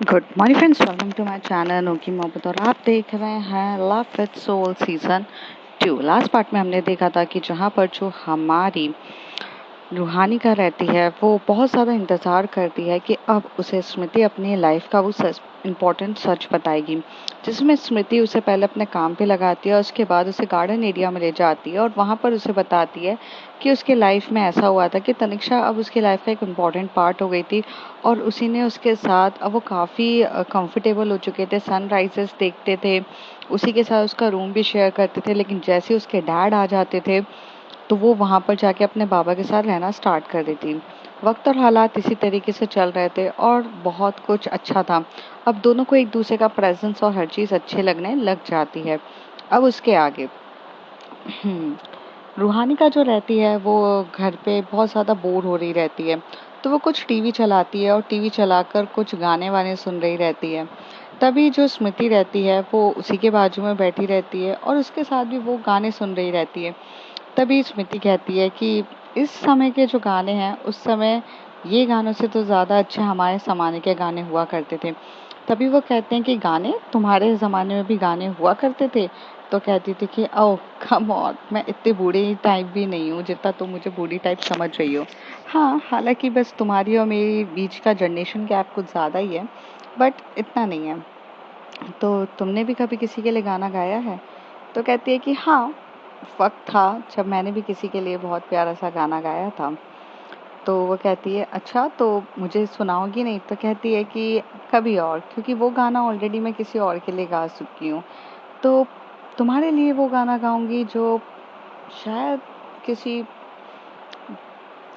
Good morning friends, welcome to my channel नोकी मोहब्बत और आप देख रहे हैं love with soul season 2। Last part में हमने देखा था कि जहाँ पर जो हमारी रूहानी का रहती है वो बहुत ज़्यादा इंतज़ार करती है कि अब उसे स्मृति अपनी लाइफ का वो इम्पोर्टेंट सच बताएगी, जिसमें स्मृति उसे पहले अपने काम पे लगाती है और उसके बाद उसे गार्डन एरिया में ले जाती है और वहाँ पर उसे बताती है कि उसके लाइफ में ऐसा हुआ था कि तनिक्षा अब उसकी लाइफ का एक इम्पॉर्टेंट पार्ट हो गई थी और उसी ने उसके साथ अब वो काफ़ी कंफर्टेबल हो चुके थे। सनराइजेस देखते थे, उसी के साथ उसका रूम भी शेयर करते थे, लेकिन जैसे उसके डैड आ जाते थे तो वो वहाँ पर जाके अपने बाबा के साथ रहना स्टार्ट कर दी थी। वक्त और हालात इसी तरीके से चल रहे थे और बहुत कुछ अच्छा था। अब दोनों को एक दूसरे का प्रेजेंस और हर चीज़ अच्छे लगने लग जाती है। अब उसके आगे रूहानी का जो रहती है वो घर पे बहुत ज़्यादा बोर हो रही रहती है, तो वो कुछ टीवी चलाती है और टीवी चलाकर कुछ गाने वाने सुन रही रहती है। तभी जो स्मृति रहती है वो उसी के बाजू में बैठी रहती है और उसके साथ भी वो गाने सुन रही रहती है। तभी स्मृति कहती है कि इस समय के जो गाने हैं उस समय ये गानों से तो ज़्यादा अच्छे हमारे ज़माने के गाने हुआ करते थे। तभी वो कहते हैं कि गाने तुम्हारे ज़माने में भी गाने हुआ करते थे। तो कहती थी कि ओह कम ऑन, मैं इतनी बूढ़ी टाइप भी नहीं हूँ जितना तुम मुझे बूढ़ी टाइप समझ रही हो। हाँ, हालांकि बस तुम्हारी और मेरी बीच का जनरेशन गैप कुछ ज़्यादा ही है, बट इतना नहीं है। तो तुमने भी कभी किसी के लिए गाना गाया है? तो कहती है कि हाँ, वक्त था जब मैंने भी किसी के लिए बहुत प्यारा सा गाना गाया था। तो वो कहती है अच्छा, तो मुझे सुनाओगी नहीं? तो कहती है कि कभी और, क्योंकि वो गाना ऑलरेडी मैं किसी और के लिए गा चुकी हूँ। तो तुम्हारे लिए वो गाना गाऊंगी जो शायद किसी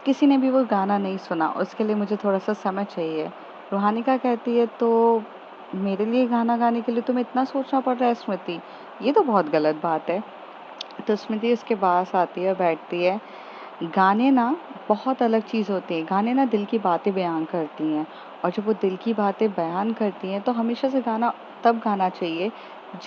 किसी ने भी वो गाना नहीं सुना, उसके लिए मुझे थोड़ा सा समय चाहिए। रूहानिका कहती है तो मेरे लिए गाना गाने के लिए तुम्हें इतना सोचना पड़ रहा है स्मृति, ये तो बहुत गलत बात है। तो स्मृति उसके पास आती है, बैठती है। गाने ना बहुत अलग चीज़ होती है। गाने ना दिल की बातें बयान करती हैं, और जब वो दिल की बातें बयान करती हैं तो हमेशा से गाना तब गाना चाहिए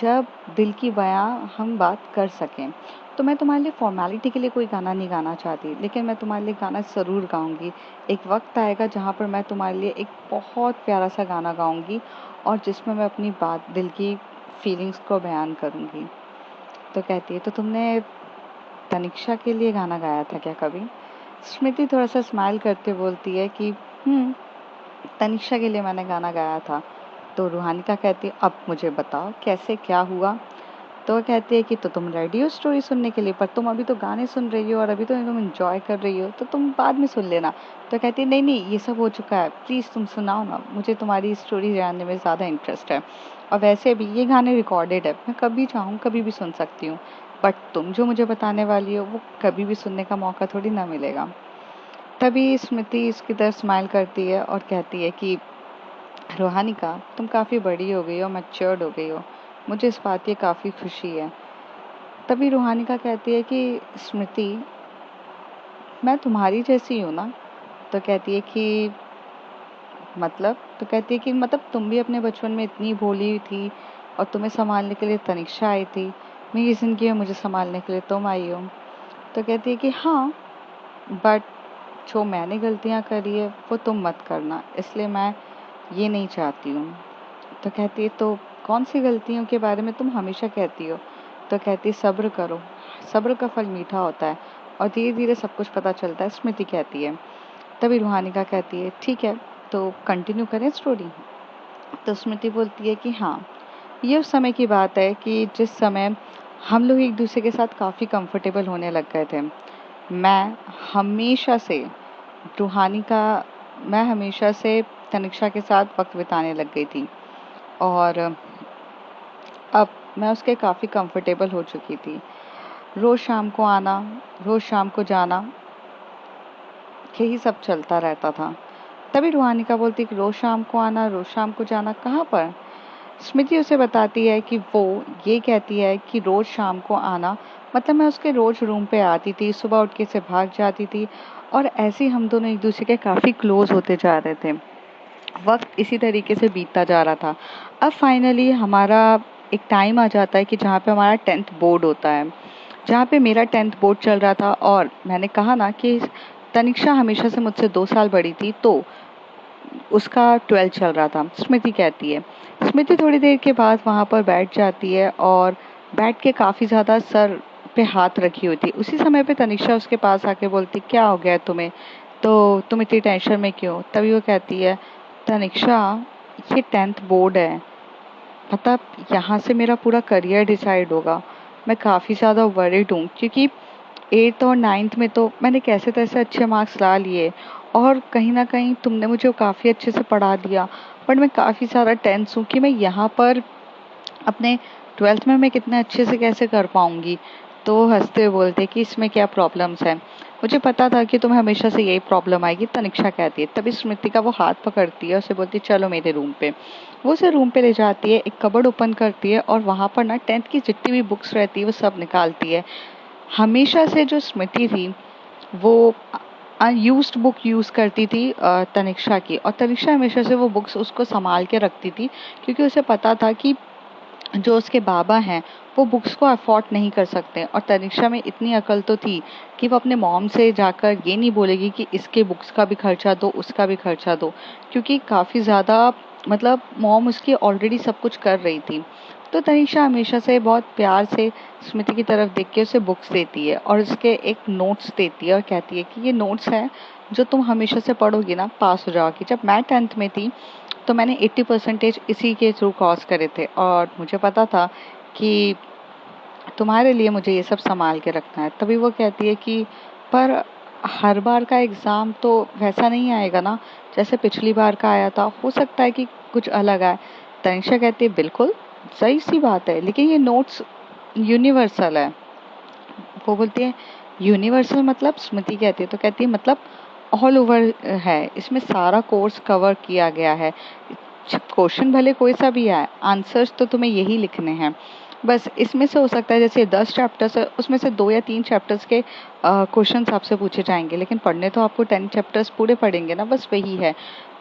जब दिल की बयां हम बात कर सकें। तो मैं तुम्हारे लिए फॉर्मेलिटी के लिए कोई गाना नहीं गाना चाहती, लेकिन मैं तुम्हारे लिए गाना ज़रूर गाऊंगी। एक वक्त आएगा जहाँ पर मैं तुम्हारे लिए एक बहुत प्यारा सा गाना गाऊंगी और जिसमें मैं अपनी बात, दिल की फीलिंग्स को बयान करूंगी। तो कहती है तो तुमने तनिक्षा के लिए गाना गाया था क्या कभी? स्मृति थोड़ा सा स्माइल करते बोलती है कि हम्म, तनिक्षा के लिए मैंने गाना गाया था। तो रूहानिका कहती है अब मुझे बताओ कैसे क्या हुआ? तो वो कहती है कि तो तुम रेडियो स्टोरी सुनने के लिए, पर तुम अभी तो गाने सुन रही हो और अभी तो तुम एंजॉय कर रही हो, तो तुम बाद में सुन लेना। तो कहती है नहीं नहीं, ये सब हो चुका है, प्लीज़ तुम सुनाओ ना, मुझे तुम्हारी स्टोरी जानने में ज़्यादा इंटरेस्ट है। और वैसे भी ये गाने रिकॉर्डेड है, मैं कभी चाहूँ कभी भी सुन सकती हूँ, बट तुम जो मुझे बताने वाली हो वो कभी भी सुनने का मौका थोड़ी ना मिलेगा। तभी स्मृति इसकी तरफ स्माइल करती है और कहती है कि रोहानिका, तुम काफ़ी बड़ी हो गई हो, मैच्योर्ड हो गई हो, मुझे इस बात की काफ़ी खुशी है। तभी रूहानिका कहती है कि स्मृति, मैं तुम्हारी जैसी हूँ ना? तो कहती है कि मतलब? तो कहती है कि मतलब तुम भी अपने बचपन में इतनी भोली थी और तुम्हें संभालने के लिए तनिक्षा आई थी, मेरी ज़िंदगी में मुझे संभालने के लिए तुम आई हो। तो कहती है कि हाँ, बट जो मैंने गलतियाँ करी है वो तुम मत करना, इसलिए मैं ये नहीं चाहती हूँ। तो कहती है तो कौन सी गलतियों के बारे में तुम हमेशा कहती हो? तो कहती है सब्र करो, सब्र का फल मीठा होता है और धीरे धीरे सब कुछ पता चलता है। स्मृति कहती है। तभी रूहानिका कहती है ठीक है, तो कंटिन्यू करें स्टोरी? तो स्मृति बोलती है कि हाँ, ये उस समय की बात है कि जिस समय हम लोग एक दूसरे के साथ काफ़ी कंफर्टेबल होने लग गए थे। मैं हमेशा से रूहानिका मैं हमेशा से तनिक्षा के साथ वक्त बिताने लग गई थी और अब मैं उसके काफ़ी कंफर्टेबल हो चुकी थी। रोज़ शाम को आना, रोज़ शाम को जाना, यही सब चलता रहता था। तभी रूहानिका बोलती कि रोज़ शाम को आना, रोज़ शाम को जाना कहाँ पर? स्मृति उसे बताती है कि वो ये कहती है कि रोज़ शाम को आना मतलब मैं उसके रोज़ रूम पे आती थी, सुबह उठ के से भाग जाती थी और ऐसे ही हम दोनों एक दूसरे के काफ़ी क्लोज होते जा रहे थे। वक्त इसी तरीके से बीतता जा रहा था। अब फाइनली हमारा एक टाइम आ जाता है कि जहाँ पे हमारा 10th बोर्ड होता है, जहाँ पे मेरा 10th बोर्ड चल रहा था और मैंने कहा ना कि तनिक्षा हमेशा से मुझसे 2 साल बड़ी थी, तो उसका 12th चल रहा था। स्मृति कहती है, स्मृति थोड़ी देर के बाद वहाँ पर बैठ जाती है और बैठ के काफ़ी ज़्यादा सर पे हाथ रखी हुई थी। उसी समय पे तनिष्का उसके पास आके बोलती, क्या हो गया तुम्हें, तो तुम इतनी टेंशन में क्यों? तभी वो कहती है, तनिष्का ये 10th बोर्ड है, मतलब यहाँ से मेरा पूरा करियर डिसाइड होगा। मैं काफ़ी ज़्यादा वरीड हूँ क्योंकि 8th और 9th में तो मैंने कैसे तैसे अच्छे मार्क्स ला लिए और कहीं ना कहीं तुमने मुझे काफ़ी अच्छे से पढ़ा दिया, बट मैं काफ़ी ज़्यादा टेंस हूँ कि मैं यहाँ पर अपने 12th में मैं कितने अच्छे से कैसे कर पाऊंगी। तो हंसते हुए बोलते कि इसमें क्या प्रॉब्लम्स है, मुझे पता था कि तुम्हें हमेशा से यही प्रॉब्लम आएगी, तनिष्का कहती है। तभी स्मृति का वो हाथ पकड़ती है, उसे बोलती है चलो मेरे रूम पे। वो उसे रूम पे ले जाती है, एक कबर्ड ओपन करती है और वहाँ पर ना 10th की जितनी भी बुक्स रहती है वो सब निकालती है। हमेशा से जो स्मृति थी वो यूज्ड बुक यूज़ करती थी तनिष्का की, और तनिष्का हमेशा से वो बुक्स उसको संभाल के रखती थी क्योंकि उसे पता था कि जो उसके बाबा हैं वो बुक्स को अफोर्ड नहीं कर सकते। और तनिष्का में इतनी अकल तो थी कि वो अपने मॉम से जाकर ये नहीं बोलेगी कि इसके बुक्स का भी खर्चा दो, उसका भी खर्चा दो, क्योंकि काफ़ी ज़्यादा मतलब मॉम उसकी ऑलरेडी सब कुछ कर रही थी। तो तनिष्का हमेशा से बहुत प्यार से स्मृति की तरफ देख के उसे बुक्स देती है और उसके एक नोट्स देती है और कहती है कि ये नोट्स हैं जो तुम हमेशा से पढ़ोगी ना पास हो जाओगी। जब मैं 10th में थी तो मैंने 80% इसी के थ्रू क्रॉस करे थे और मुझे पता था कि तुम्हारे लिए मुझे ये सब संभाल के रखना है। तभी वो कहती है कि पर हर बार का एग्ज़ाम तो वैसा नहीं आएगा ना जैसे पिछली बार का आया था, हो सकता है कि कुछ अलग आए। तनिषा कहती है बिल्कुल सही सी बात है, लेकिन ये नोट्स यूनिवर्सल है। वो बोलती है यूनिवर्सल मतलब? स्मृति कहती है, तो कहती है मतलब ऑल ओवर है, इसमें सारा कोर्स कवर किया गया है। क्वेश्चन भले कोई सा भी आए, आंसर्स तो तुम्हें यही लिखने हैं। बस इसमें से हो सकता है जैसे 10 चैप्टर्स है उसमें से 2 या 3 चैप्टर्स के क्वेश्चन आपसे पूछे जाएंगे, लेकिन पढ़ने तो आपको 10 चैप्टर्स पूरे पढ़ेंगे ना, बस वही है।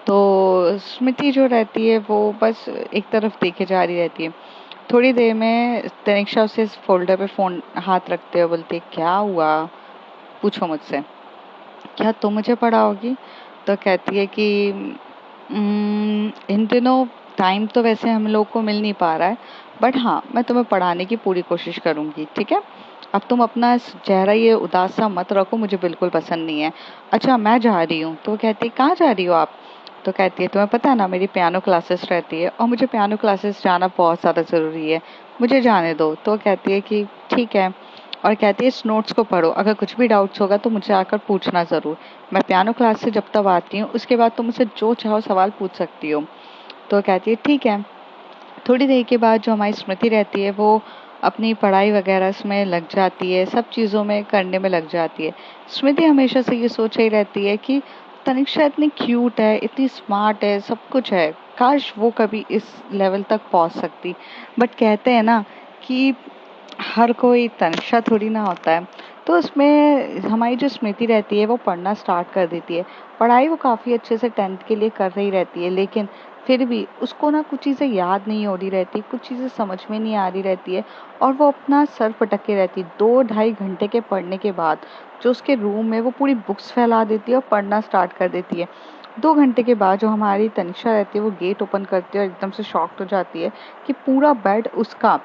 तो स्मृति जो रहती है वो बस एक तरफ देखे जा रही रहती है। थोड़ी देर में तनिष्का उसे फोल्डर पे फोन हाथ रखते हुए बोलती है, क्या हुआ, पूछो मुझसे, क्या तुम मुझे पढ़ाओगी? तो कहती है कि इन दिनों टाइम तो वैसे हम लोग को मिल नहीं पा रहा है, बट हाँ मैं तुम्हें पढ़ाने की पूरी कोशिश करूंगी, ठीक है? अब तुम अपना चेहरा ये उदास सा मत रखो, मुझे बिल्कुल पसंद नहीं है। अच्छा मैं जा रही हूँ। तो कहती है कहाँ जा रही हो आप? तो कहती है तुम्हें पता है ना मेरी पियानो क्लासेस रहती है और मुझे पियानो क्लासेस जाना बहुत ज़्यादा ज़रूरी है, मुझे जाने दो। तो कहती है कि ठीक है, और कहती है इस नोट्स को पढ़ो, अगर कुछ भी डाउट्स होगा तो मुझे आकर पूछना ज़रूर। मैं पियानो क्लास से जब तक आती हूँ उसके बाद तुम मुझसे जो चाहो सवाल पूछ सकती हो। तो कहती है ठीक है। थोड़ी देर के बाद जो हमारी स्मृति रहती है वो अपनी पढ़ाई वगैरह में लग जाती है, सब चीज़ों में करने में लग जाती है। स्मृति हमेशा से ये सोच ही रहती है कि तनिष्का इतनी क्यूट है, इतनी स्मार्ट है, सब कुछ है, काश वो कभी इस लेवल तक पहुंच सकती। बट कहते हैं ना कि हर कोई तनिष्का थोड़ी ना होता है। तो उसमें हमारी जो स्मृति रहती है वो पढ़ना स्टार्ट कर देती है। पढ़ाई वो काफ़ी अच्छे से 10th के लिए कर रही रहती है, लेकिन फिर भी उसको ना कुछ चीज़ें याद नहीं हो रही रहती, कुछ चीज़ें समझ में नहीं आ रही रहती है और वो अपना सर पटके रहती है। 2 ढाई घंटे के पढ़ने के बाद जो उसके रूम में वो पूरी बुक्स फैला देती है और पढ़ना स्टार्ट कर देती है। 2 घंटे के बाद जो हमारी तनिष्का रहती है वो गेट ओपन करती है और एकदम से शॉक्ड हो जाती है कि पूरा बेड उसका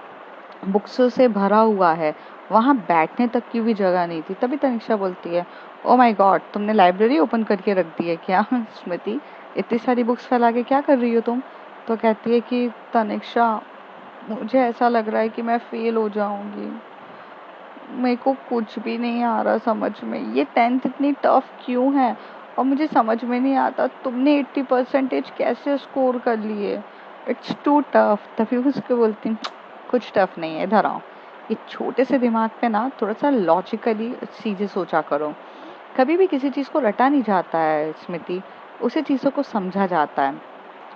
बुक्सों से भरा हुआ है, वहाँ बैठने तक की भी जगह नहीं थी। तभी तनिष्का बोलती है, ओ माय गॉड तुमने लाइब्रेरी ओपन करके रख दी है क्या? स्मृति इतनी सारी बुक्स फैला के क्या कर रही हो तुम? तो कहती है कि तनिष्का मुझे ऐसा लग रहा है कि मैं फेल हो जाऊंगी, मेरे को कुछ भी नहीं आ रहा समझ में, ये 10th इतनी टफ क्यों है और मुझे समझ में नहीं आता तुमने 80% कैसे स्कोर कर लिए, इट्स टू टफ। तभी उसको बोलती हूँ कुछ टफ नहीं है, इधर आओ, ये छोटे से दिमाग पे ना थोड़ा सा लॉजिकली चीजें सोचा करो। कभी भी किसी चीज को रटा नहीं जाता है स्मृति, उसे चीजों को समझा जाता है।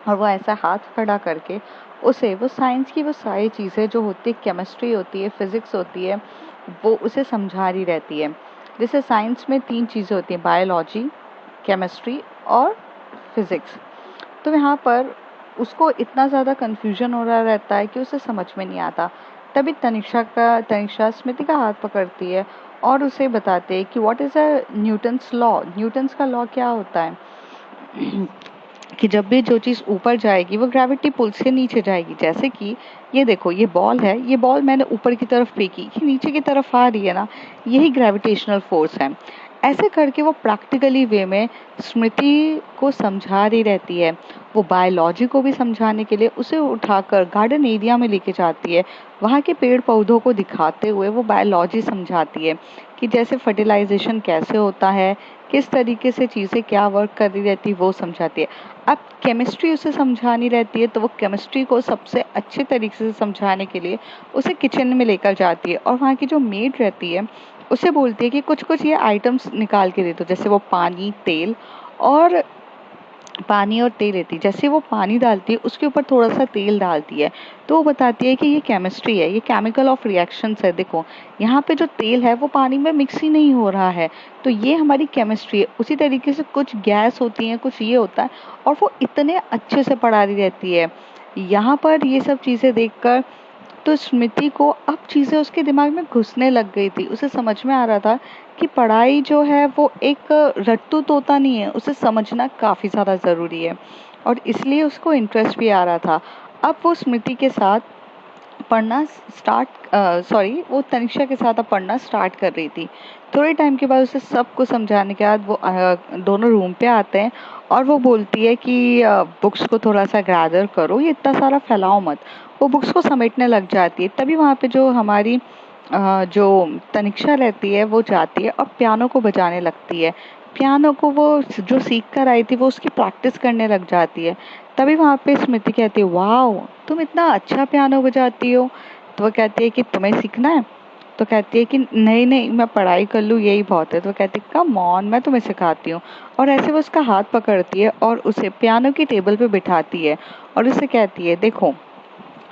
और वो ऐसा हाथ खड़ा करके उसे वो साइंस की वो सारी चीज़ें जो होती है, केमिस्ट्री होती है, फिजिक्स होती है, वो उसे समझा रही रहती है। जैसे साइंस में 3 चीज़ें होती हैं, बायोलॉजी, केमिस्ट्री और फिजिक्स। तो यहाँ पर उसको इतना ज़्यादा कन्फ्यूजन हो रहा रहता है कि उसे समझ में नहीं आता। तभी तनिष्का स्मृति का हाथ पकड़ती है और उसे बताते हैं कि what is a Newton's law, Newton's का लॉ क्या होता है। कि जब भी जो चीज़ ऊपर जाएगी वो ग्रेविटी पुल से नीचे जाएगी। जैसे कि ये देखो, ये बॉल है, ये बॉल मैंने ऊपर की तरफ फेंकी, ये नीचे की तरफ आ रही है ना, यही ग्रेविटेशनल फोर्स है। ऐसे करके वो प्रैक्टिकली वे में स्मृति को समझा रही रहती है। वो बायोलॉजी को भी समझाने के लिए उसे उठाकर गार्डन एरिया में लेके जाती है। वहाँ के पेड़ पौधों को दिखाते हुए वो बायोलॉजी समझाती है कि जैसे फर्टिलाइजेशन कैसे होता है, किस तरीके से चीज़ें क्या वर्क कर रही रहती है, वो समझाती है। अब केमिस्ट्री उसे समझानी रहती है, तो वो केमिस्ट्री को सबसे अच्छे तरीके से समझाने के लिए उसे किचन में लेकर जाती है, और वहाँ की जो मेड रहती है उसे बोलती है कि कुछ कुछ ये आइटम्स निकाल के दे दो। जैसे वो पानी और तेल लेती है। जैसे वो पानी डालती है उसके ऊपर थोड़ा सा तेल डालती है, तो वो बताती है कि ये केमिस्ट्री है, ये केमिकल ऑफ रिएक्शंस है। देखो, यहाँ पे जो तेल है वो पानी में मिक्स ही नहीं हो रहा है, तो ये हमारी केमिस्ट्री है। उसी तरीके से कुछ गैस होती हैं, कुछ ये होता है, और वो इतने अच्छे से पढ़ा रही रहती है। यहाँ पर ये सब चीज़ें देखकर तो स्मृति को अब चीज़ें उसके दिमाग में घुसने लग गई थी। उसे समझ में आ रहा था कि पढ़ाई जो है वो एक रट्टू तोता नहीं है, उसे समझना काफ़ी ज़्यादा ज़रूरी है, और इसलिए उसको इंटरेस्ट भी आ रहा था। अब वो स्मृति के साथ पढ़ना स्टार्ट सॉरी वो तनिष्का के साथ अब पढ़ना स्टार्ट कर रही थी। थोड़े टाइम के बाद उसे सब कुछ समझाने के बाद वो दोनों रूम पे आते हैं, और वो बोलती है कि बुक्स को थोड़ा सा गैदर करो, ये इतना सारा फैलाओ मत। वो बुक्स को समेटने लग जाती है। तभी वहाँ पे जो हमारी जो तनिष्का रहती है वो जाती है और पियानो को बजाने लगती है। पियानो को वो जो सीख कर आई थी वो उसकी प्रैक्टिस करने लग जाती है। तभी वहाँ पे स्मृति कहती है, वाओ तुम इतना अच्छा पियानो बजाती हो। तो वो कहती है कि तुम्हें सीखना है। तो कहती है कि नहीं नहीं, मैं पढ़ाई कर लूँ यही बहुत है। तो वो कहती है कम ऑन, मैं तुम्हें सिखाती हूँ। और ऐसे वो उसका हाथ पकड़ती है और उसे पियानो की टेबल पे बिठाती है, और उसे कहती है, देखो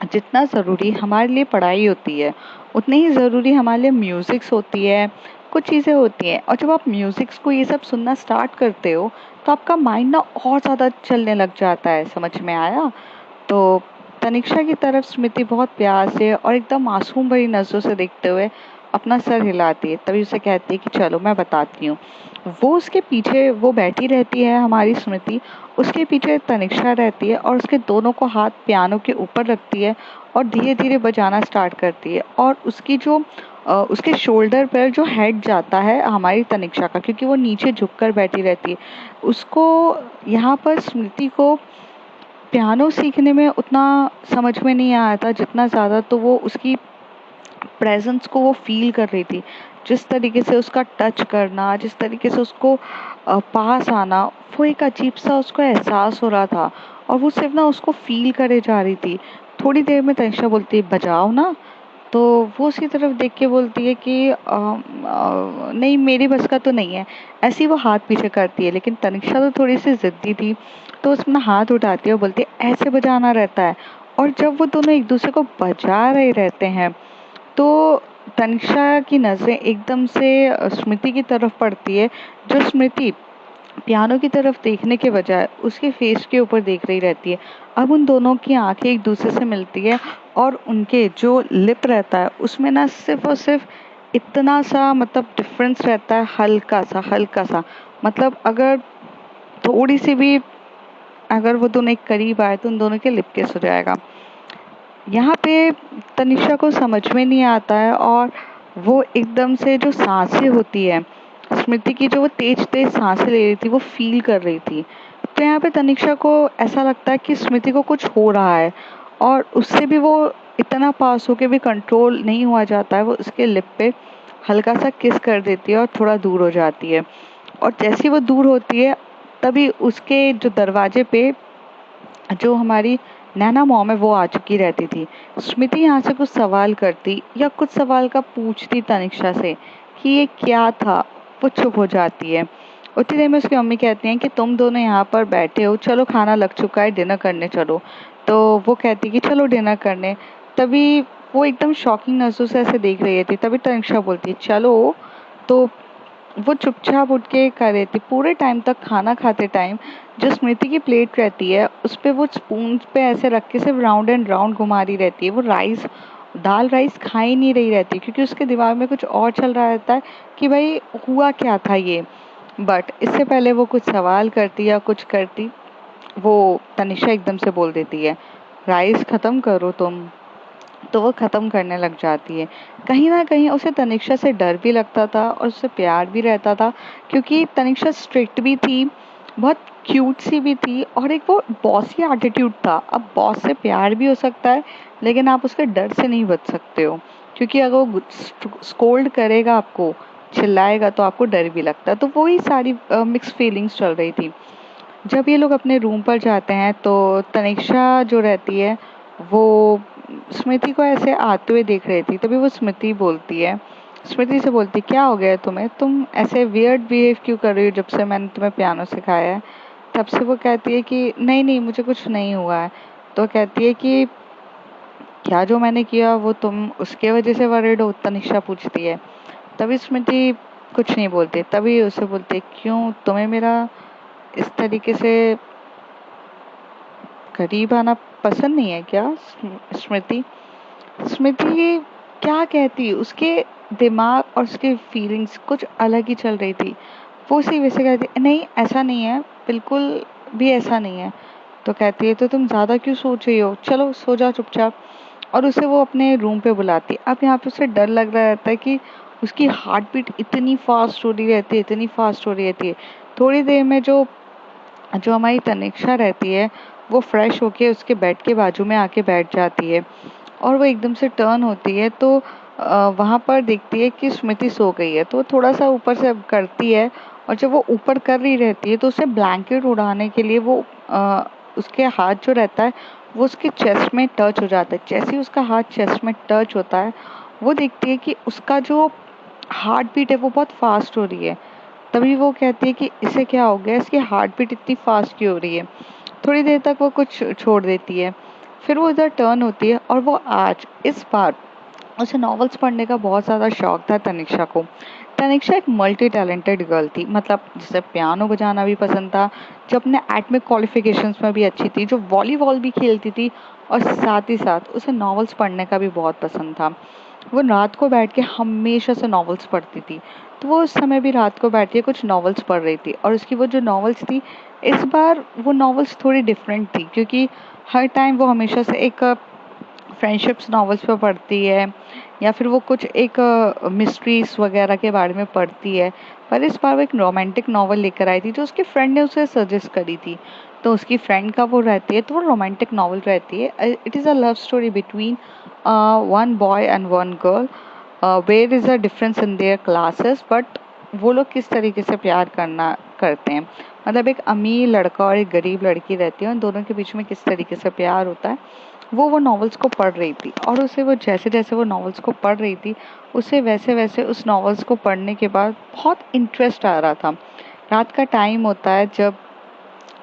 जितना ज़रूरी हमारे लिए पढ़ाई होती है उतनी ही ज़रूरी हमारे लिए म्यूज़िक्स होती है, कुछ चीज़ें होती हैं। और जब आप म्यूज़िक्स को ये सब सुनना स्टार्ट करते हो तो आपका माइंड ना और ज़्यादा चलने लग जाता है। समझ में आया? तो तनिष्का की तरफ स्मृति बहुत प्यार से और एकदम मासूम भरी नज़रों से देखते हुए अपना सर हिलाती है। तभी उसे कहती है कि चलो मैं बताती हूँ। वो उसके पीछे वो बैठी रहती है, हमारी स्मृति उसके पीछे तनिष्का रहती है, और उसके दोनों को हाथ पियानो के ऊपर रखती है और धीरे धीरे बजाना स्टार्ट करती है। और उसकी जो उसके शोल्डर पर जो हेड जाता है हमारी तनिष्का का, क्योंकि वो नीचे झुककर बैठी रहती है। उसको यहाँ पर स्मृति को पियानो सीखने में उतना समझ में नहीं आया था जितना ज़्यादा तो वो उसकी प्रेजेंस को वो फील कर रही थी। जिस तरीके से उसका टच करना, जिस तरीके से उसको पास आना, वो एक अजीब सा उसको एहसास हो रहा था, और वो सिर्फ ना उसको फील करे जा रही थी। थोड़ी देर में तनिष्का बोलती है, बजाओ ना। तो वो उसकी तरफ देख के बोलती है कि नहीं मेरी बस का तो नहीं है। ऐसी वो हाथ पीछे करती है, लेकिन तनिष्का तो थोड़ी सी ज़िद्दी थी, तो उसमें हाथ उठाती है और बोलती है ऐसे बजाना रहता है। और जब वो दोनों एक दूसरे को बजा रहे रहते हैं तो तनिष्का की नज़रें एकदम से स्मृति की तरफ पड़ती है, जो स्मृति पियानो की तरफ देखने के बजाय उसके फेस के ऊपर देख रही रहती है। अब उन दोनों की आंखें एक दूसरे से मिलती है, और उनके जो लिप रहता है उसमें ना सिर्फ और सिर्फ इतना सा मतलब डिफरेंस रहता है, हल्का सा। मतलब अगर थोड़ी सी भी अगर वो दोनों एक करीब आए तो उन दोनों के लिप किस हो जाएगा। यहाँ पे तनिष्का को समझ में नहीं आता है, और वो एकदम से जो सांसें होती है स्मृति की, जो वो तेज तेज सांसें ले रही थी वो फील कर रही थी। तो यहाँ पे तनिष्का को ऐसा लगता है कि स्मृति को कुछ हो रहा है, और उससे भी वो इतना पास होके भी कंट्रोल नहीं हुआ जाता है। वो उसके लिप पे हल्का सा किस कर देती है और थोड़ा दूर हो जाती है। और जैसी वो दूर होती है तभी उसके जो दरवाजे पे जो हमारी नैना मॉम है वो आ चुकी रहती थी। स्मृति यहाँ से कुछ सवाल करती या कुछ सवाल का पूछती तनिष्का से कि ये क्या था, वो चुप हो जाती है। उतनी देर में उसकी मम्मी कहती हैं कि तुम दोनों यहाँ पर बैठे हो, चलो खाना लग चुका है, डिनर करने चलो। तो वो कहती कि चलो डिनर करने। तभी वो एकदम शॉकिंग नज़रों से ऐसे देख रही थी। तभी तनिष्का बोलती है चलो। तो वो चुपचाप उठ के कर रही थी। पूरे टाइम तक खाना खाते टाइम जो स्मृति की प्लेट रहती है उस पे वो स्पून पे ऐसे रख के सिर्फ राउंड एंड राउंड घुमा रही रहती है। वो दाल राइस खा ही नहीं रही रहती, क्योंकि उसके दिमाग में कुछ और चल रहा रहता है कि भाई हुआ क्या था ये। बट इससे पहले वो कुछ सवाल करती या कुछ करती वो तनिषा एकदम से बोल देती है, राइस ख़त्म करो तुम। तो वो ख़त्म करने लग जाती है। कहीं न कहीं उसे तनिष्का से डर भी लगता था और उससे प्यार भी रहता था, क्योंकि तनिष्का स्ट्रिक्ट भी थी, बहुत क्यूट सी भी थी और एक वो बॉसी एटीट्यूड था। अब बॉस से प्यार भी हो सकता है, लेकिन आप उसके डर से नहीं बच सकते हो, क्योंकि अगर वो स्कोल्ड करेगा आपको, चिल्लाएगा, तो आपको डर भी लगता है। तो वही सारी मिक्स फीलिंग्स चल रही थी। जब ये लोग अपने रूम पर जाते हैं तो तनिष्का जो रहती है वो स्मृति को ऐसे आते हुए देख रही थी। तभी वो स्मृति बोलती है, स्मृति से बोलती है, क्या हो गया है तुम्हें, तुम ऐसे वियर्ड बिहेव क्यों कर रही हो जब से मैंने तुम्हें पियानो सिखाया है। तब से वो कहती है कि नहीं नहीं, मुझे कुछ नहीं हुआ है। तो कहती है कि क्या जो मैंने किया वो तुम उसके वजह से वरिड हो, तनिष्का पूछती है। तभी स्मृति कुछ नहीं बोलती। तभी उसे बोलती है, क्यों, तुम्हें मेरा इस तरीके से करीब आना पसंद नहीं है क्या। स्मृति स्मृति क्या कहती, उसके दिमाग और उसके फीलिंग्स कुछ अलग ही चल रही थी। वो उसी वैसे कहती, नहीं ऐसा नहीं है, बिल्कुल भी ऐसा नहीं है। तो कहती है, तो तुम ज़्यादा क्यों सोच रही हो, चलो सो जाओ चुपचाप। और उसे वो अपने रूम पे बुलाती है। अब यहाँ पे उसे डर लग रहा रहता है कि उसकी हार्ट बीट इतनी फास्ट हो रही रहती है, इतनी फास्ट हो रही रहती है। थोड़ी देर में जो जो हमारी तनिष्का रहती है वो फ्रेश होके उसके बेड के बाजू में आके बैठ जाती है और वो एकदम से टर्न होती है तो वहाँ पर देखती है कि स्मृति सो गई है। तो थोड़ा सा ऊपर से करती है और जब वो ऊपर कर रही रहती है तो उसे ब्लैंकेट उड़ाने के लिए वो उसके हाथ जो रहता है वो उसके चेस्ट में टच हो जाता है। जैसे ही उसका हाथ चेस्ट में टच होता है वो देखती है कि उसका जो हार्ट बीट है वो बहुत फास्ट हो रही है। तभी वो कहती है कि इसे क्या हो गया, इसकी हार्ट बीट इतनी फास्ट क्यों हो रही है। थोड़ी देर तक वो कुछ छोड़ देती है, फिर वो इधर टर्न होती है और वो आज इस बार उसे नॉवेल्स पढ़ने का बहुत ज़्यादा शौक था तनिष्का को। तनिष्का एक मल्टी टैलेंटेड गर्ल थी, मतलब जिसे पियानो बजाना भी पसंद था, जो अपने एटमिक क्वालिफिकेशंस में भी अच्छी थी, जो वॉलीबॉल भी खेलती थी और साथ ही साथ उसे नॉवेल्स पढ़ने का भी बहुत पसंद था। वो रात को बैठ के हमेशा से नॉवेल्स पढ़ती थी। तो वो उस समय भी रात को बैठ के कुछ नॉवेल्स पढ़ रही थी और उसकी वो जो नॉवेल्स थी, इस बार वो नॉवेल्स थोड़ी डिफरेंट थी, क्योंकि हर टाइम वो हमेशा से एक फ्रेंडशिप्स नॉवेल्स पे पढ़ती है या फिर वो कुछ एक मिस्ट्रीज वगैरह के बारे में पढ़ती है। पर इस बार वो एक रोमांटिक नॉवल लेकर आई थी जो उसके फ्रेंड ने उसे सजेस्ट करी थी। तो उसकी फ्रेंड का वो रहती है, तो वो रोमांटिक नॉवल रहती है। It is a love story between one boy and one girl, where is a difference in their classes, but वो लोग किस तरीके से प्यार करना करते हैं, मतलब एक अमीर लड़का और एक गरीब लड़की रहती है, उन दोनों के बीच में किस तरीके से प्यार होता है, वो नॉवेल्स को पढ़ रही थी। और उसे वो जैसे जैसे वो नॉवेल्स को पढ़ रही थी उसे वैसे वैसे उस नॉवेल्स को पढ़ने के बाद बहुत इंटरेस्ट आ रहा था। रात का टाइम होता है, जब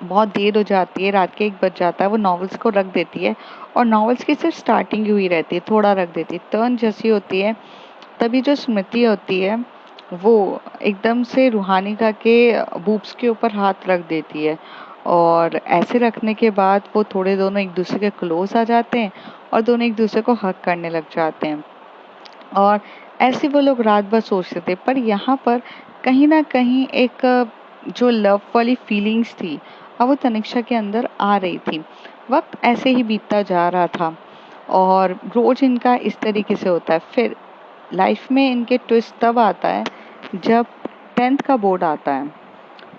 बहुत देर हो जाती है, रात के 1 बज जाता है, वो नॉवेल्स को रख देती है और नॉवेल्स की सिर्फ स्टार्टिंग हुई रहती है, थोड़ा रख देती है। टर्न जैसी होती है तभी जो स्मृति होती है वो एकदम से रूहानिका के बूब्स के ऊपर हाथ रख देती है और ऐसे रखने के बाद वो थोड़े दोनों एक दूसरे के क्लोज आ जाते हैं और दोनों एक दूसरे को हग करने लग जाते हैं। और ऐसे वो लोग रात भर सोचते थे, पर यहाँ पर कहीं ना कहीं एक जो लव वाली फीलिंग्स थी अब वो तनिष्का के अंदर आ रही थी। वक्त ऐसे ही बीतता जा रहा था और रोज इनका इस तरीके से होता है। फिर लाइफ में इनके ट्विस्ट तब आता है जब 10th का बोर्ड आता है।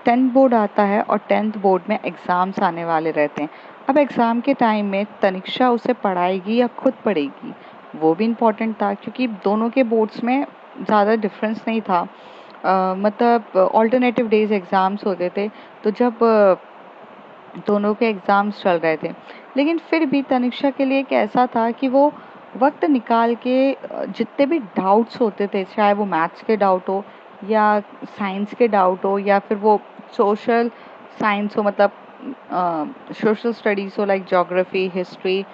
10th बोर्ड आता है और 10th बोर्ड में एग्ज़ाम्स आने वाले रहते हैं। अब एग्ज़ाम के टाइम में तनिष्का उसे पढ़ाएगी या खुद पढ़ेगी, वो भी इम्पोर्टेंट था, क्योंकि दोनों के बोर्ड्स में ज़्यादा डिफरेंस नहीं था। मतलब ऑल्टरनेटिव डेज एग्ज़ाम्स होते थे, तो जब दोनों के एग्ज़ाम्स चल रहे थे, लेकिन फिर भी तनिष्का के लिए एक ऐसा था कि वो वक्त निकाल के जितने भी डाउट्स होते थे, चाहे वो मैथ्स के डाउट हो या साइंस के डाउट हो या फिर वो सोशल साइंस हो, मतलब सोशल स्टडीज़ हो, लाइक ज्योग्राफी, हिस्ट्री,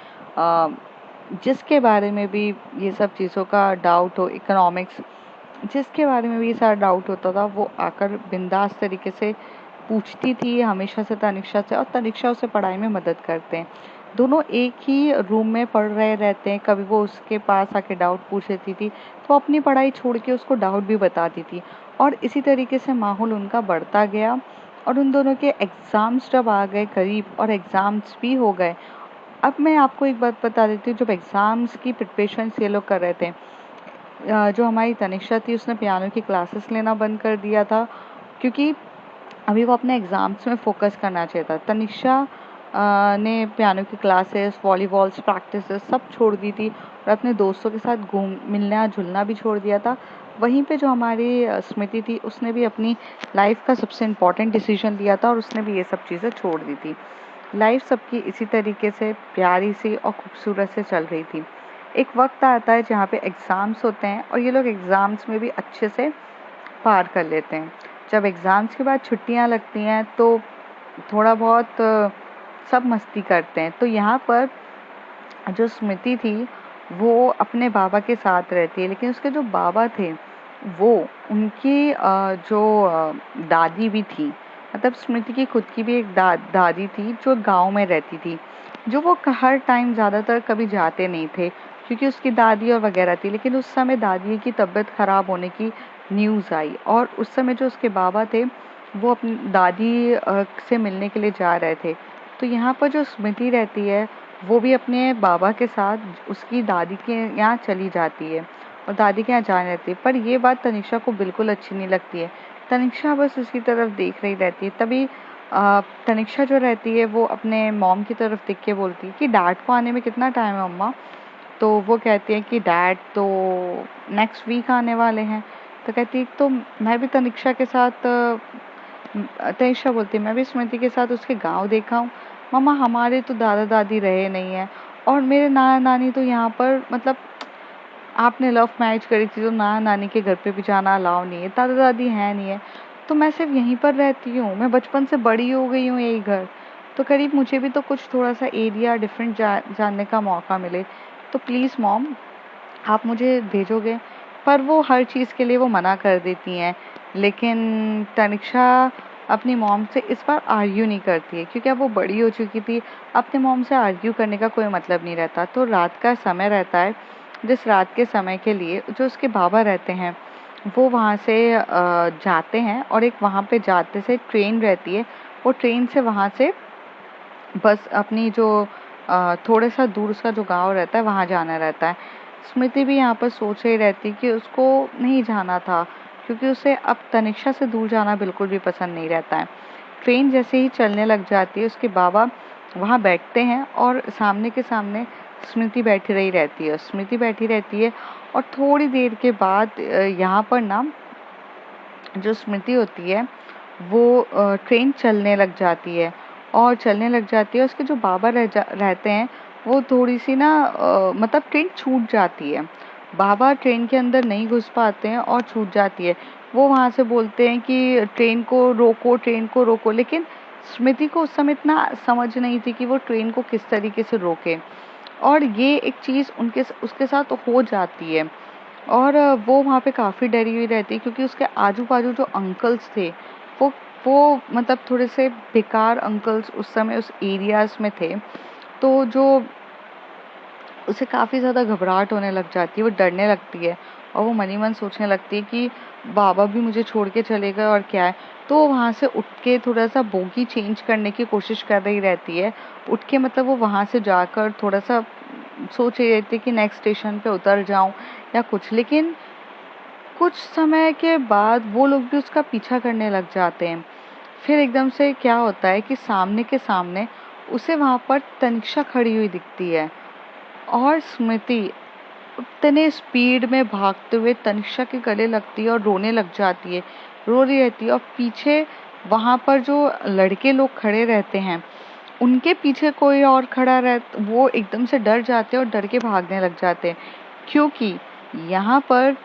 जिसके बारे में भी ये सब चीज़ों का डाउट हो, इकोनॉमिक्स, जिसके बारे में भी ये सारा डाउट होता था, वो आकर बिंदास तरीके से पूछती थी हमेशा से तनिष्का से, और तनिष्का उसे पढ़ाई में मदद करते हैं। दोनों एक ही रूम में पढ़ रहे रहते हैं, कभी वो उसके पास आके डाउट पूछ लेती थी तो अपनी पढ़ाई छोड़ के उसको डाउट भी बताती थी और इसी तरीके से माहौल उनका बढ़ता गया। और उन दोनों के एग्ज़ाम्स जब आ गए करीब और एग्ज़ाम्स भी हो गए। अब मैं आपको एक बात बता देती हूँ, जब एग्ज़ाम्स की प्रिपरेशंस ये लोग कर रहे थे, जो हमारी तनिष्का थी उसने पियानो की क्लासेस लेना बंद कर दिया था, क्योंकि अभी वो अपने एग्ज़ाम्स में फ़ोकस करना चाहिए था। तनिष्का ने पियानो की क्लासेस, वॉलीबॉल्स प्रैक्टिसेस सब छोड़ दी थी और अपने दोस्तों के साथ घूम मिलना जुलना भी छोड़ दिया था। वहीं पे जो हमारी स्मृति थी उसने भी अपनी लाइफ का सबसे इम्पोर्टेंट डिसीजन लिया था और उसने भी ये सब चीज़ें छोड़ दी थी। लाइफ सबकी इसी तरीके से प्यारी सी और खूबसूरत से चल रही थी। एक वक्त आता है जहाँ पे एग्ज़ाम्स होते हैं और ये लोग एग्ज़ाम्स में भी अच्छे से पार कर लेते हैं। जब एग्ज़ाम्स के बाद छुट्टियाँ लगती हैं तो थोड़ा बहुत सब मस्ती करते हैं। तो यहाँ पर जो स्मृति थी वो अपने बाबा के साथ रहती है, लेकिन उसके जो बाबा थे वो उनकी जो दादी भी थी, मतलब स्मृति की खुद की भी एक दादी थी जो गांव में रहती थी, जो वो हर टाइम ज़्यादातर कभी जाते नहीं थे क्योंकि उसकी दादी और वगैरह थी। लेकिन उस समय दादी की तबीयत खराब होने की न्यूज़ आई और उस समय जो उसके बाबा थे वो अपनी दादी से मिलने के लिए जा रहे थे। तो यहाँ पर जो स्मृति रहती है वो भी अपने बाबा के साथ उसकी दादी के यहाँ चली जाती है और दादी के यहाँ जाने लगती है। पर ये बात तनिष्का को बिल्कुल अच्छी नहीं लगती है। तनिष्का बस उसकी तरफ देख रही रहती है। तभी तनिष्का जो रहती है वो अपने मॉम की तरफ देख के बोलती है कि डैड को आने में कितना टाइम है मम्मा। तो वो कहती है कि डैड तो नेक्स्ट वीक आने वाले हैं। तो कहती है तो मैं भी तनिष्का के साथ तनिष्का बोलती है मैं भी स्मृति के साथ उसके गांव देखा हूँ। मम्मा हमारे तो दादा दादी रहे नहीं है और मेरे नाना नानी तो यहाँ पर मतलब आपने लव मैरिज करी थी तो नाना नानी के घर पे भी जाना अलाउ नहीं है, दादा दादी है नहीं है, तो मैं सिर्फ यहीं पर रहती हूँ, मैं बचपन से बड़ी हो गई हूँ यही घर। तो करीब मुझे भी तो कुछ थोड़ा सा एरिया डिफरेंट जानने का मौका मिले, तो प्लीज़ मॉम आप मुझे भेजोगे। पर वो हर चीज़ के लिए वो मना कर देती हैं। लेकिन तनिष्का अपनी मॉम से इस बार आर्ग्यू नहीं करती है क्योंकि अब वो बड़ी हो चुकी थी। अपने मॉम से आर्ग्यू करने का कोई मतलब नहीं रहता। तो रात का समय रहता है, जिस रात के समय के लिए जो उसके बाबा रहते हैं वो वहाँ से जाते हैं और एक वहाँ पे जाते से ट्रेन रहती है, वो ट्रेन से वहाँ से बस अपनी जो थोड़ा सा दूर उसका जो गांव रहता है वहाँ जाना रहता है। स्मृति भी यहाँ पर सोच रही रहती कि उसको नहीं जाना था क्योंकि उसे अब तनिष्का से दूर जाना बिल्कुल भी पसंद नहीं रहता है। ट्रेन जैसे ही चलने लग जाती है उसके बाबा वहाँ बैठते हैं और सामने के सामने स्मृति बैठी रही रहती है, स्मृति बैठी रहती है। और थोड़ी देर के बाद यहाँ पर ना जो स्मृति होती है वो ट्रेन चलने लग जाती है और चलने लग जाती है। उसके जो बाबा रहते हैं वो थोड़ी सी ना मतलब ट्रेन छूट जाती है, बाबा ट्रेन के अंदर नहीं घुस पाते हैं और छूट जाती है। वो वहाँ से बोलते हैं कि ट्रेन को रोको, ट्रेन को रोको, लेकिन स्मृति को उस समय इतना समझ नहीं थी कि वो ट्रेन को किस तरीके से रोके। और ये एक चीज़ उसके साथ हो जाती है और वो वहाँ पे काफ़ी डरी हुई रहती है क्योंकि उसके आजू-बाजू जो अंकल्स थे वो मतलब थोड़े से बेकार अंकल्स उस समय उस एरियाज़ में थे। तो जो उसे काफ़ी ज़्यादा घबराहट होने लग जाती है, वो डरने लगती है और वो मन ही मन सोचने लगती है कि बाबा भी मुझे छोड़ के चले गए और क्या है। तो वो वहाँ से उठ के थोड़ा सा बोगी चेंज करने की कोशिश कर रही रहती है। उठ के मतलब वो वहाँ से जाकर थोड़ा सा सोच रही रहती है कि नेक्स्ट स्टेशन पे उतर जाऊँ या कुछ। लेकिन कुछ समय के बाद वो लोग भी उसका पीछा करने लग जाते हैं। फिर एकदम से क्या होता है कि सामने के सामने उसे वहाँ पर तनिष्का खड़ी हुई दिखती है और स्मृति उतने स्पीड में भागते हुए तनिष्का के गले लगती है और रोने लग जाती है, रो रही रहती है। और पीछे वहाँ पर जो लड़के लोग खड़े रहते हैं उनके पीछे कोई और खड़ा वो एकदम से डर जाते हैं और डर के भागने लग जाते हैं क्योंकि यहाँ पर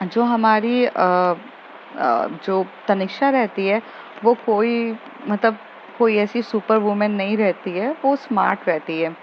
जो हमारी जो तनिष्का रहती है वो कोई मतलब कोई ऐसी सुपर वुमन नहीं रहती है, वो स्मार्ट रहती है।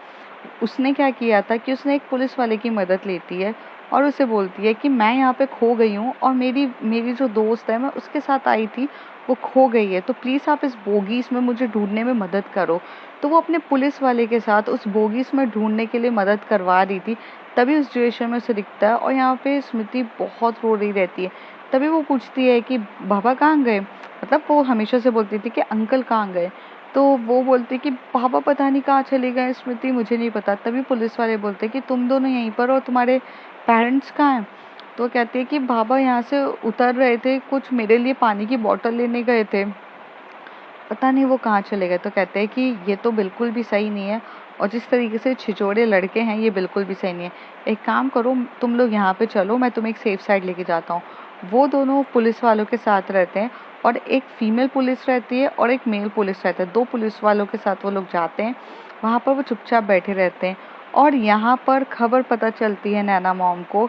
उसने क्या किया था कि उसने एक पुलिस वाले की मदद लेती है और उसे बोलती है कि मैं यहाँ पे खो गई हूँ और मेरी मेरी जो दोस्त है मैं उसके साथ आई थी, वो खो गई है, तो प्लीज़ आप इस बोगीज में मुझे ढूंढने में मदद करो। तो वो अपने पुलिस वाले के साथ उस बोगीज में ढूंढने के लिए मदद करवा रही थी। तभी उस सिचुएशन में उसे दिखता है और यहाँ पे स्मृति बहुत रो रही रहती है। तभी वो पूछती है कि बाबा कहाँ गए, मतलब वो हमेशा से बोलती थी कि अंकल कहाँ गए, तो वो बोलती कि पापा पता नहीं कहाँ चले गए स्मृति, मुझे नहीं पता। तभी पुलिस वाले बोलते कि तुम दोनों यहीं पर हो, तुम्हारे पेरेंट्स कहाँ हैं? तो कहती है कि बाबा यहाँ से उतर रहे थे, कुछ मेरे लिए पानी की बोतल लेने गए थे, पता नहीं वो कहाँ चले गए। तो कहते हैं कि ये तो बिल्कुल भी सही नहीं है, और जिस तरीके से छिछोरे लड़के हैं ये बिल्कुल भी सही नहीं है। एक काम करो, तुम लोग यहाँ पे चलो, मैं तुम्हें एक सेफ साइड लेके जाता हूँ। वो दोनों पुलिस वालों के साथ रहते हैं, और एक फीमेल पुलिस रहती है और एक मेल पुलिस रहता है। 2 पुलिस वालों के साथ वो लोग जाते हैं, वहाँ पर वो चुपचाप बैठे रहते हैं। और यहाँ पर खबर पता चलती है नैना मॉम को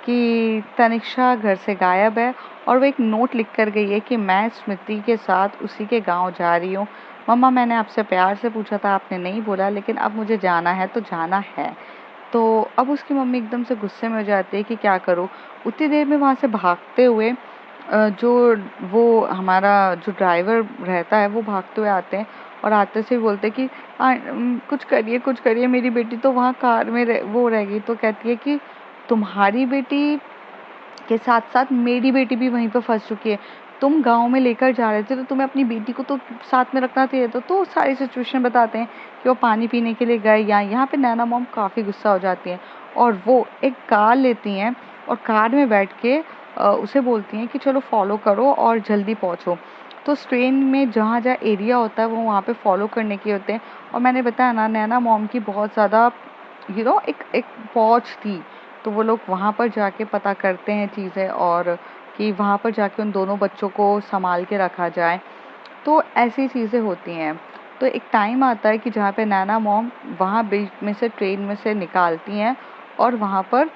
कि तनिष्का घर से गायब है, और वो एक नोट लिख कर गई है कि मैं स्मृति के साथ उसी के गांव जा रही हूँ। मम्मा, मैंने आपसे प्यार से पूछा था, आपने नहीं बोला, लेकिन अब मुझे जाना है तो जाना है। तो अब उसकी मम्मी एकदम से गुस्से में हो जाती है कि क्या करूँ। उतनी देर में वहाँ से भागते हुए जो वो हमारा जो ड्राइवर रहता है वो भागते हुए आते हैं, और आते से बोलते हैं कि कुछ करिए, कुछ करिए, मेरी बेटी तो वहाँ कार में वो रह गई। तो कहती है कि तुम्हारी बेटी के साथ साथ मेरी बेटी भी वहीं पर फंस चुकी है, तुम गांव में लेकर जा रहे थे तो तुम्हें अपनी बेटी को तो साथ में रखना चाहिए था। तो सारी सिचुएशन बताते हैं कि वो पानी पीने के लिए गए, यहाँ पे नैना मॉम काफ़ी गुस्सा हो जाती हैं, और वो एक कार लेती हैं और कार में बैठ के उसे बोलती हैं कि चलो फॉलो करो और जल्दी पहुँचो। तो उस ट्रेन में जहाँ जहाँ एरिया होता है वो वहाँ पे फॉलो करने के होते हैं। और मैंने बताया ना, नैना मॉम की बहुत ज़्यादा एक एक पहुँच थी, तो वो लोग वहाँ पर जाके पता करते हैं चीज़ें, और कि वहाँ पर जाके उन दोनों बच्चों को संभाल के रखा जाए। तो ऐसी चीज़ें होती हैं। तो एक टाइम आता है कि जहाँ पे नैना मॉम वहाँ बीच में से ट्रेन में से निकालती हैं, और वहाँ पर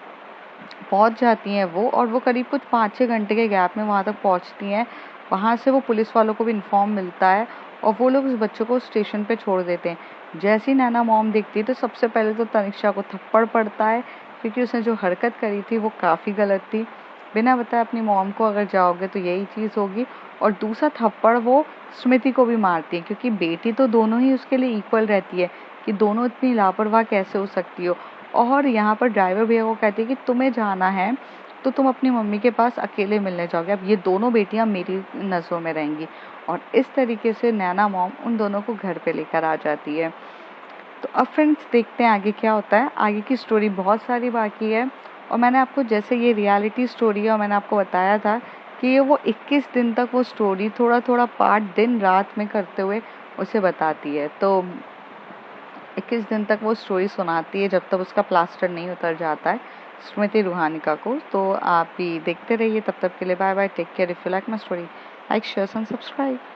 पहुँच जाती हैं वो, और वो करीब कुछ 5-6 घंटे के गैप में वहाँ तक पहुँचती हैं। वहाँ से वो पुलिस वालों को भी इन्फॉर्म मिलता है, और वो लोग उस बच्चों को स्टेशन पे छोड़ देते हैं। जैसे ही नैना मॉम दिखती है तो सबसे पहले तो तनिष्का को थप्पड़ पड़ता है, क्योंकि उसने जो हरकत करी थी वो काफ़ी गलत थी। बिना बताए अपनी मॉम को अगर जाओगे तो यही चीज़ होगी। और दूसरा थप्पड़ वो स्मृति को भी मारती है, क्योंकि बेटी तो दोनों ही उसके लिए इक्वल रहती है, कि दोनों इतनी लापरवाह कैसे हो सकती हो। और यहाँ पर ड्राइवर भैया को कहती है कि तुम्हें जाना है तो तुम अपनी मम्मी के पास अकेले मिलने जाओगे, अब ये दोनों बेटियां मेरी नज़रों में रहेंगी। और इस तरीके से नैना मॉम उन दोनों को घर पे लेकर आ जाती है। तो अब फ्रेंड्स देखते हैं आगे क्या होता है। आगे की स्टोरी बहुत सारी बाकी है, और मैंने आपको, जैसे ये रियलिटी स्टोरी है, और मैंने आपको बताया था कि ये वो 21 दिन तक वो स्टोरी थोड़ा थोड़ा पार्ट दिन रात में करते हुए उसे बताती है। तो 21 दिन तक वो स्टोरी सुनाती है जब तक उसका प्लास्टर नहीं उतर जाता है स्मृति रूहानिका को। तो आप भी देखते रहिए, तब तक के लिए bye bye, take care. If you like my story, like share and subscribe.